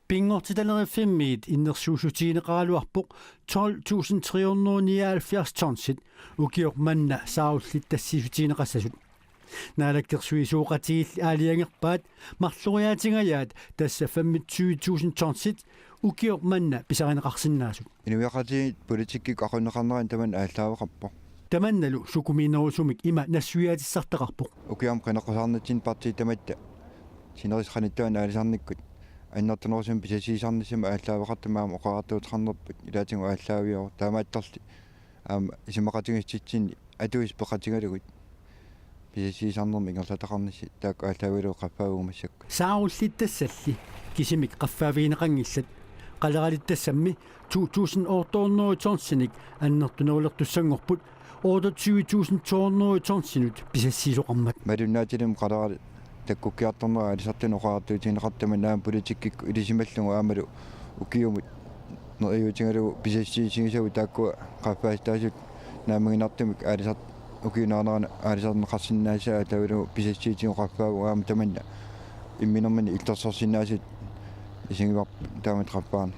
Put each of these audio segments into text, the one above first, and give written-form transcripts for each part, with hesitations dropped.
Pingortitaleriffimmiit innersuusutiineqaraluarpoq 12.379 tonsit ukior manna saarullit tassisutiineqassasut naalaktersuisuuqatigill aaliangerpaat marluriaatigayaat tassa 25.000 tonsit ukior manna pisarineqarsinnaasut inuiaqati politikkik aqunneqarneran taman ааllaавеқарпо tamannalu sukumiinerusumik ima nassuiatissartaqarpoq ukiam qinaqqusaarnatin parti tamatta sinerisqanittuan aalisarnikkut аннартунерусим писасисарнисима ааллаавеқартамаама оқаартуутеқарнерпут илаатингу ааллаавиор таамааттарли аама исимақатингитситсини атуис пеқатингалугут писасисарнерми ингерлатақарнисси таак ааллаавилу қаффаагумассак сааруллиттассалли кисимик қаффаавиинеқангиллат қалералиттассамми 2008 tonsinik аннертунерулертуссангорпут 28.200 tonsinut писассисоқармат малуннаатилим қалерали таккуккиарторнера алисартинеқаартуутинеқартама наам политиккик илисималлугу аамалу укиумут нериутингалугу писассиисигисагу тааккуа қаффаастаасут наамагинартумик алисарт укиунаарнерана алисарнеқарсинаасаа тавилу писассиитигу қаффаагу аама таманна имминермани илтерсорсинаасут исингивар таамат қаффаана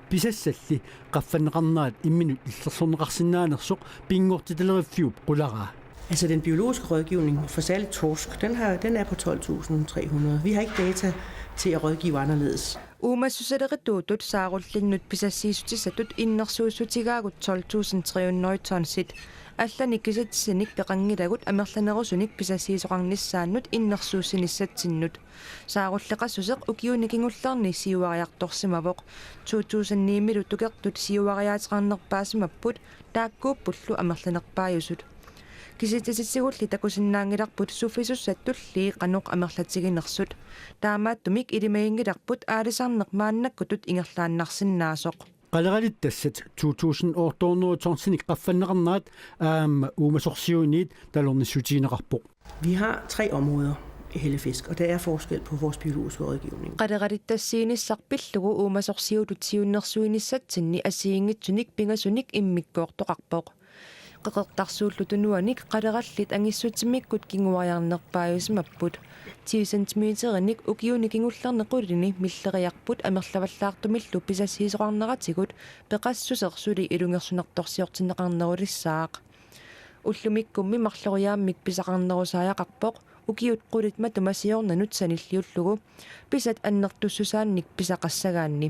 писассалли qaffannеқарнаат имминут иллерсорнеқарсинаанерсоқ пингортиталериффиуп qulаraa. Altså den biologiske rådgivning for særligt torsk, den er på 12.300. Vi har ikke data til at rådgive anderledes. Umassusalerituutut saarullinnut pisassiisutisatut innersuussutigagut 12.300 tonsit. Allanikkisatsinik peqangilagut amerlanerusunik pisassiisoqarnissaannut innersuussinissattinnut. Saarulleqassuseq ukiunikingullarni siuariartorsimavoq 2009 tukertut siuariaatiqarnerpaasimapput taakkuuppullu amerlanerpaajusut. Kisitisisigulli takusinnaangilarput suffisussattulli qanoq amerlatiginersut taamaattumik ilimagingillarput aalisarnermaannakkutut ingerlaannarsinnaasoq qaleraalittassat 2800 tonsinik qaffanneqarnaat aama uumasorsiuniit talornissutiineqarpoq. Vi har 3 områder i hellefisk, og der er forskel på vores biologiske rådgivning. Qaleraalittassiinissarpillugu uumasorsiututiunnersuinissatsinni asiingitsunik pingasunik immikkoortoqarpoq. Qeqertarsuullutunuanik qalerallit angissutimikkut kinguariarnerpaajusmapput 10 cm-ник ukiunikingullarnequlini milleriarput amerlavallaartumillu pisassiisoqarneratigut peqassusersuли ilungersunertorsiortinneqarnerulissаақ уллумиккумми марлориааммик писақарнерусааяқарпоқ укиут qulitma tumasiornanut sanilliullugu pisat аннертуссусаанник писақассагаанни